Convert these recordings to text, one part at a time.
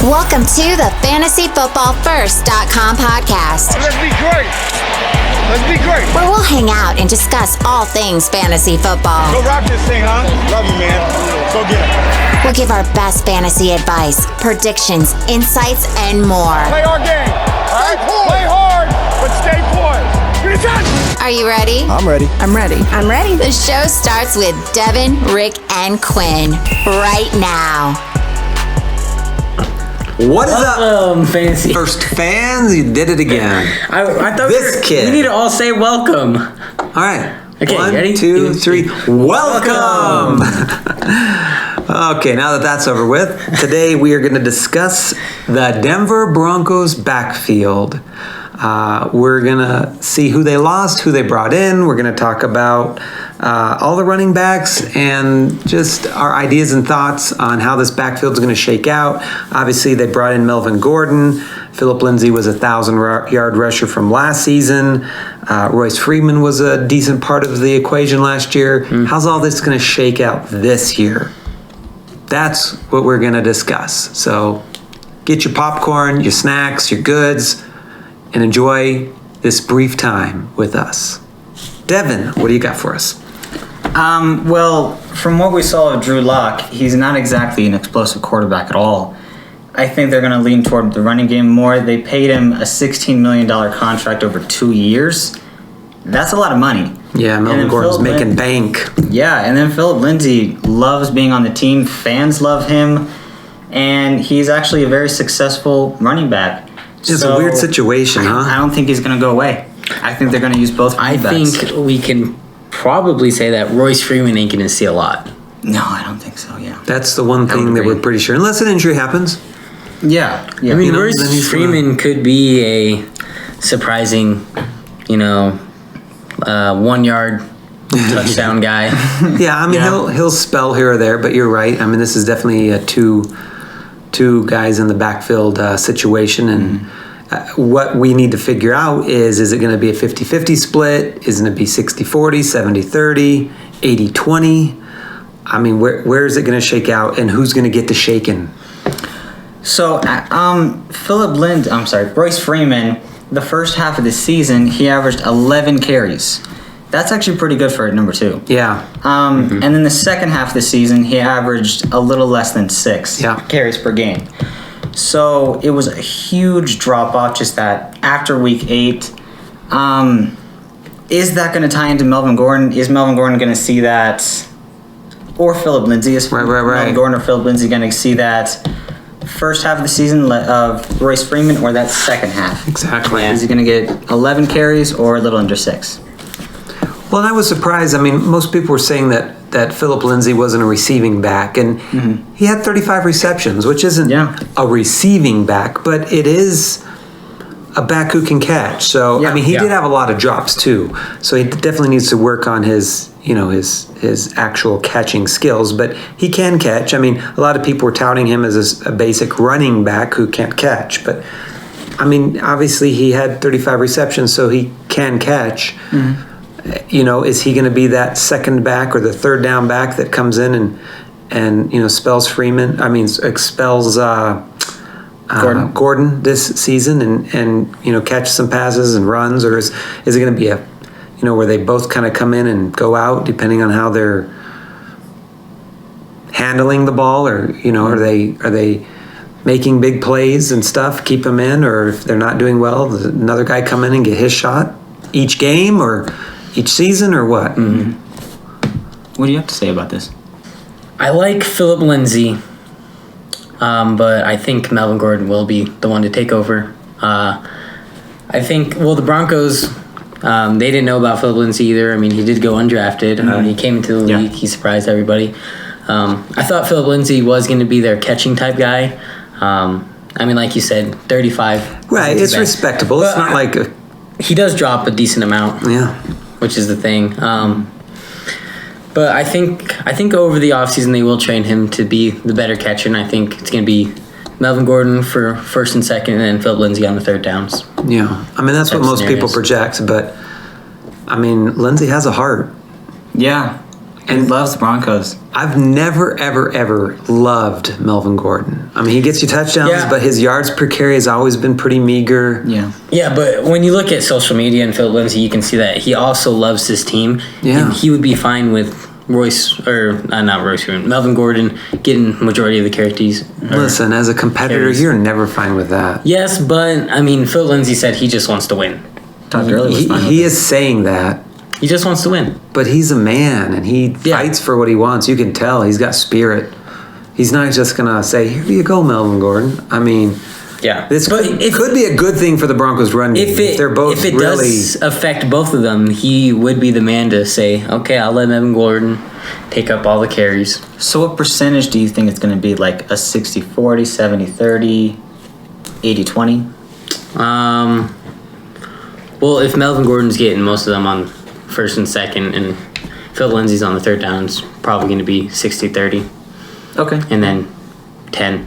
Welcome to the FantasyFootballFirst.com podcast. Let's be great. Let's be great. Where we'll hang out and discuss all things fantasy football. Go rock this thing, huh? Love you, man. Go get it. We'll give our best fantasy advice, predictions, insights, and more. Play our game. All right? Play hard, but stay poised. Are you ready? I'm ready. I'm ready. I'm ready. The show starts with Devin, Rick, and Quinn right now. What is up, fantasy First fans? You did it again. I thought This kid. we need to all say welcome. All right. Okay, One, ready? 2, 3. Welcome. Okay, now that that's over with, today we are going to discuss the Denver Broncos backfield. We're going to see who they lost, who they brought in. We're going to talk about all the running backs and just our ideas and thoughts on how this backfield is going to shake out. Obviously, they brought in Melvin Gordon. Philip Lindsay was a 1,000-yard rusher from last season. Royce Freeman was a decent part of the equation last year. How's all this going to shake out this year? That's what we're going to discuss. So get your popcorn, your snacks, your goods, and enjoy this brief time with us. Devin, what do you got for us? Well, from what we saw of Drew Lock, he's not exactly an explosive quarterback at all. I think they're going to lean toward the running game more. They paid him a $16 million contract over 2 years. That's a lot of money. Yeah, Melvin Gordon's making bank. Yeah, and then Philip Lindsay loves being on the team. Fans love him. And he's actually a very successful running back. It's a weird situation, huh? I don't think he's going to go away. I think they're going to use both running I backs. think we can probably say that Royce Freeman ain't going to see a lot. No, I don't think so, yeah. That's the one thing that agree. we're pretty sure. Unless an injury happens. Yeah. I mean, You know, then Royce he's Freeman could be a surprising, 1-yard touchdown guy. Yeah, I mean, he'll spell here or there, but you're right. I mean, this is definitely a two guys in the backfield situation, and what we need to figure out is it going to be a 50-50 split? Is it going to be 60-40, 70-30, 80-20? I mean, where is it going to shake out, and who's going to get the shaking? So, Royce Freeman, the first half of the season, he averaged 11 carries. That's actually pretty good for a number 2. Yeah. And then the second half of the season, he averaged a little less than 6 carries per game. So it was a huge drop off just that after week 8. Is that going to tie into Melvin Gordon? Is Melvin Gordon going to see that? Or Philip Lindsay? Is Melvin Gordon or Philip Lindsay going to see that first half of the season of Royce Freeman or that second half? Exactly. Is he going to get 11 carries or a little under 6? Well, and I was surprised. I mean, most people were saying that Philip Lindsay wasn't a receiving back, and he had 35 receptions, which isn't a receiving back, but it is a back who can catch. So, I mean, he did have a lot of drops too. So he definitely needs to work on his actual catching skills, but he can catch. I mean, a lot of people were touting him as a basic running back who can't catch, but I mean, obviously he had 35 receptions, so he can catch. Is he going to be that second back or the third down back that comes in and expels Gordon this season and catch some passes and runs, or is it going to be where they both kind of come in and go out depending on how they're handling the ball, or are they making big plays and stuff, keep them in, or if they're not doing well, does another guy come in and get his shot each game or each season, or what? What do you have to say about this? I like Philip Lindsay, but I think Melvin Gordon will be the one to take over. I think, the Broncos, they didn't know about Philip Lindsay either. I mean, he did go undrafted. He came into the league. He surprised everybody. I thought Philip Lindsay was going to be their catching type guy. I mean, like you said, 35. Right, it's respectable. It's not like he does drop a decent amount. Yeah. Which is the thing. But I think over the offseason they will train him to be the better catcher, and I think it's going to be Melvin Gordon for first and second, and then Philip Lindsay on the third downs. Yeah. I mean, that's what most people project, but I mean, Lindsay has a heart. Yeah. And loves the Broncos. I've never, ever, ever loved Melvin Gordon. I mean, he gets you touchdowns, Yeah. but his yards per carry has always been pretty meager. Yeah. Yeah, but when you look at social media and Philip Lindsay, you can see that he also loves his team. Yeah. And he would be fine with Melvin Gordon getting majority of the carries. Listen, as a competitor, carries. you're never fine with that. Yes, but I mean, Phil Lindsay said he just wants to win. Todd Gurley was fine with He it. is saying that, He just wants to win. but he's a man and he fights for what he wants. You can tell he's got spirit. He's not just going to say, here you go, Melvin Gordon. I mean, Yeah, this could be a good thing for the Broncos run game. They're both if it really... does affect both of them, he would be the man to say, okay, I'll let Melvin Gordon take up all the carries. So what percentage do you think it's going to be? Like a 60-40, 70-30, 80-20? Well, if Melvin Gordon's getting most of them on first and second, and Phil Lindsay's on the third down, it's probably going to be 60-30, Okay. and then 10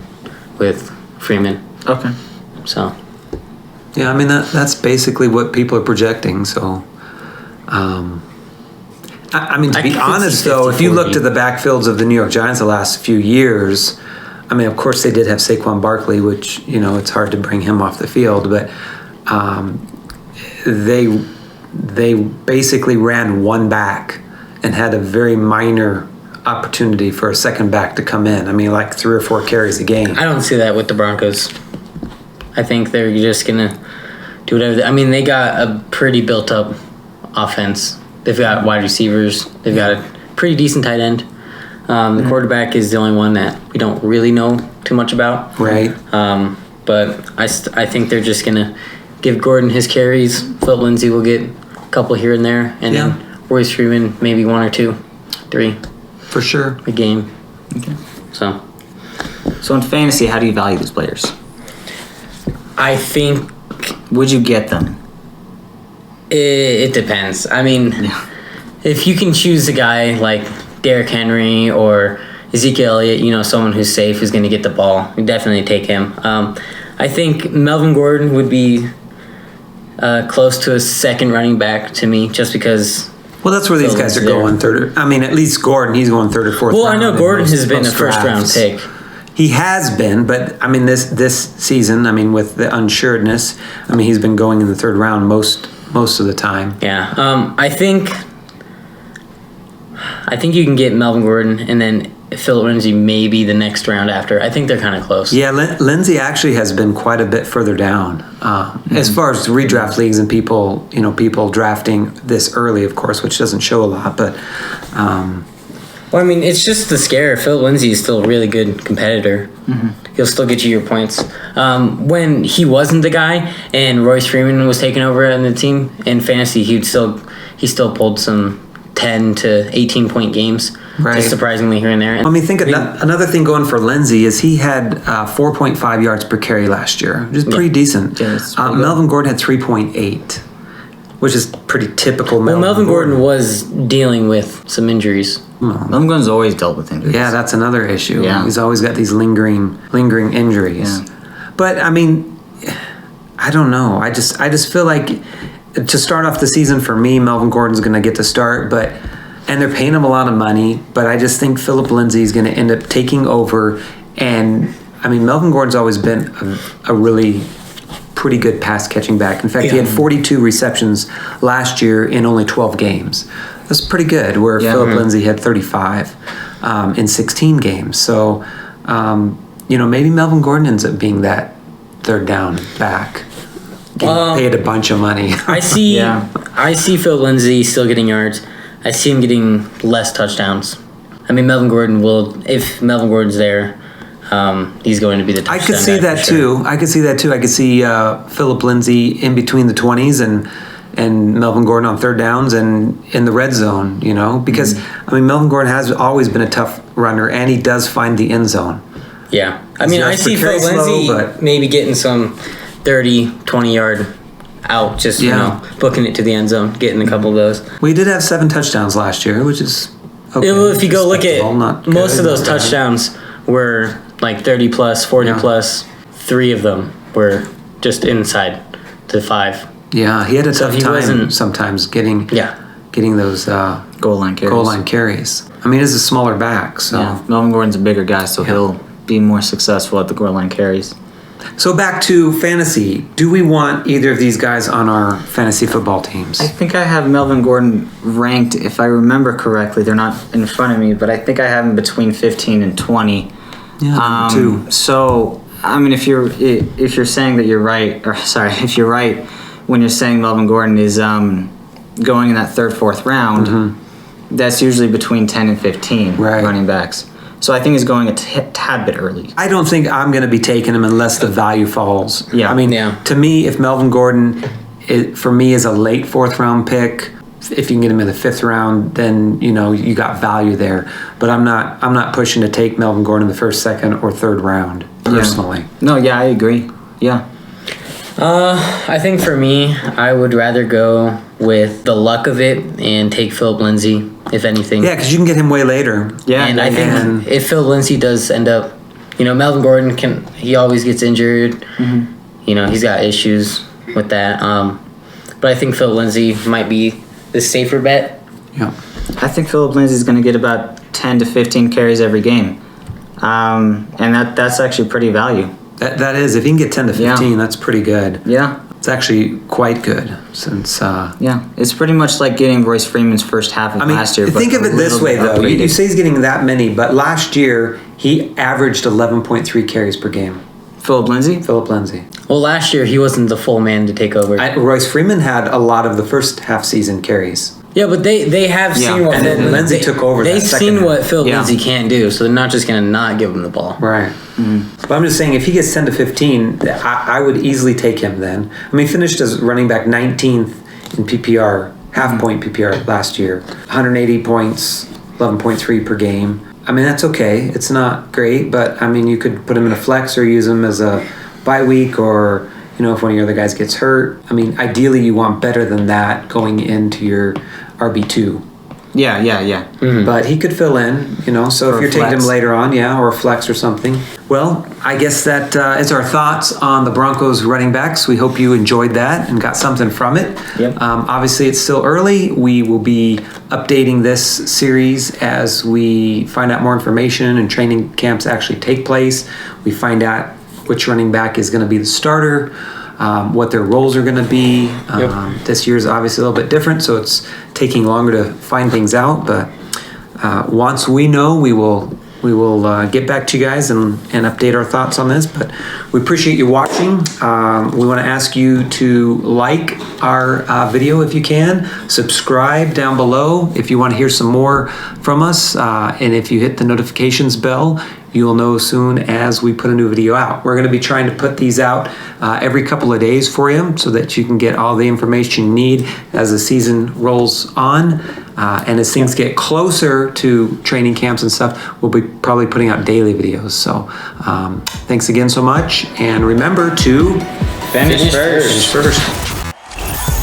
with Freeman. Okay. So, Yeah, I mean, that's basically what people are projecting. So, I mean, to I be could honest, see though, if you 50-40. looked at the backfields of the New York Giants the last few years, I mean, of course, they did have Saquon Barkley, which, you know, it's hard to bring him off the field, but they basically ran one back and had a very minor opportunity for a second back to come in. I mean, like 3 or 4 carries a game. I don't see that with the Broncos. I think they're just going to do whatever. I mean, they got a pretty built-up offense. They've got wide receivers. They've got a pretty decent tight end. The quarterback is the only one that we don't really know too much about. Right. But I think they're just going to give Gordon his carries. Phil Lindsay will get a couple here and there. And then Royce Freeman, maybe 1 or 2, 3 For sure. a game. Okay. So So in fantasy, how do you value these players? I think Would you get them? it depends. I mean, Yeah. if you can choose a guy like Derrick Henry or Ezekiel Elliott, you know, someone who's safe, who's going to get the ball, you definitely take him. I think Melvin Gordon would be close to a second running back to me, just because. Well, that's where these So guys are there. going third. I mean, at least Gordon, he's going third or fourth. Well, I round know in Gordon has been a most first round drafts. pick. He has been, but I mean, this season, I mean, with the unsuredness, I mean, he's been going in the third round most of the time. Yeah, I think you can get Melvin Gordon and then Philip Lindsay maybe the next round after. I think they're kind of close. Yeah, Lindsay actually has been quite a bit further down as far as redraft leagues and people drafting this early, of course, which doesn't show a lot, but. Well, I mean, it's just the scare. Philip Lindsay is still a really good competitor. He'll still get you your points. When he wasn't the guy and Royce Freeman was taking over on the team in fantasy, he still pulled some 10 to 18 point games. Right. Just surprisingly here and there. I mean, another thing going for Lindsay is he had 4.5 yards per carry last year, which is pretty decent. Yeah, it's pretty good. Melvin Gordon had 3.8, which is pretty typical. Well, Melvin Gordon was dealing with some injuries. Melvin Gordon's always dealt with injuries. Yeah, that's another issue. Yeah. He's always got these lingering injuries. Yeah. But I mean, I don't know. I just feel like to start off the season for me, Melvin Gordon's going to get to start, and they're paying him a lot of money. But I just think Philip Lindsay is going to end up taking over. And I mean, Melvin Gordon's always been a really pretty good pass catching back. In fact, he had 42 receptions last year in only 12 games. That's pretty good, where Philip Lindsay had 35 in 16 games. So, maybe Melvin Gordon ends up being that third down back, getting paid a bunch of money. I see Phil Lindsay still getting yards. I see him getting less touchdowns. I mean, Melvin Gordon if Melvin Gordon's there, he's going to be the touchdown I could see guy that for sure. too. I could see that too. I could see Philip Lindsay in between the 20s and Melvin Gordon on third downs and in the red zone, because I mean, Melvin Gordon has always been a tough runner and he does find the end zone. Yeah. I mean, I yards per see carry Phil Lindsay slow, but- maybe getting some 30, 20 yard out, just, booking it to the end zone, getting a couple of those. We did have 7 touchdowns last year, which is okay. If you go look at Respectable, not most good, of those not bad. touchdowns were like 30 plus, 40 plus. 3 of them were just inside the 5. Yeah, he had a tough he time wasn't- sometimes getting. Yeah. getting those Goal line carries. I mean, he's a smaller back, so. Yeah, Melvin Gordon's a bigger guy, so he'll be more successful at the goal line carries. So back to fantasy. Do we want either of these guys on our fantasy football teams? I think I have Melvin Gordon ranked, if I remember correctly. They're not in front of me, but I think I have him between 15 and 20. Yeah, two. So, I mean, if you're saying that you're right, or sorry, if you're right when you're saying Melvin Gordon is going in that third, fourth round, that's usually between 10 and 15 running backs. So I think he's going a tad bit early. I don't think I'm going to be taking him unless the value falls. Yeah. I mean, to me, if Melvin Gordon, for me, is a late fourth round pick, if you can get him in the fifth round, then you got value there. But I'm not pushing to take Melvin Gordon in the first, second, or third round personally. Yeah. No, yeah, I agree. Yeah. I think for me, I would rather go with the luck of it and take Philip Lindsay, if anything. Yeah, because you can get him way later. Yeah, and I think if Philip Lindsay does end up, Melvin Gordon he always gets injured. Mm-hmm. He's got issues with that. But I think Philip Lindsay might be the safer bet. Yeah. I think Philip Lindsay is going to get about 10 to 15 carries every game. And that's actually pretty value. That is, if you can get 10 to 15, that's pretty good. Yeah. It's actually quite good since... yeah, it's pretty much like getting Royce Freeman's first half of last year. Think of it this way, though. You say he's getting that many, but last year, he averaged 11.3 carries per game. Philip Lindsay? Philip Lindsay. Well, last year, he wasn't the full man to take over. Royce Freeman had a lot of the first half-season carries. Yeah, but they have seen what Philip Lindsay took over. They've seen what Philip Lindsay can do, so they're not just going to not give him the ball. Right. Mm-hmm. But I'm just saying, if he gets 10 to 15, I would easily take him then. I mean, he finished as running back 19th in PPR, half-point PPR last year. 180 points, 11.3 per game. I mean, that's okay. It's not great, but, I mean, you could put him in a flex or use him as a bye week or... if one of your other guys gets hurt. I mean, ideally you want better than that going into your RB2. Yeah. Mm-hmm. But he could fill in, so if you're taking him later on, or a flex or something. Well, I guess that is our thoughts on the Broncos running backs. We hope you enjoyed that and got something from it. Yep. Obviously, it's still early. We will be updating this series as we find out more information and training camps actually take place. We find out which running back is going to be the starter, what their roles are going to be. This year is obviously a little bit different, so it's taking longer to find things out. But once we know, we will get back to you guys and update our thoughts on this. But we appreciate you watching. We want to ask you to like our video if you can. Subscribe down below if you want to hear some more from us. And if you hit the notifications bell, you'll know as soon as we put a new video out. We're going to be trying to put these out every couple of days for you so that you can get all the information you need as the season rolls on. And as things get closer to training camps and stuff, we'll be probably putting out daily videos. So thanks again so much. And remember to finish first.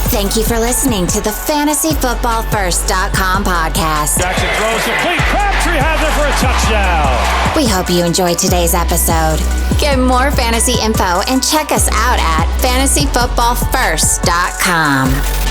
Thank you for listening to the FantasyFootballFirst.com podcast. Jackson throws the complete. Crabtree has it for a touchdown. We hope you enjoyed today's episode. Get more fantasy info and check us out at FantasyFootballFirst.com.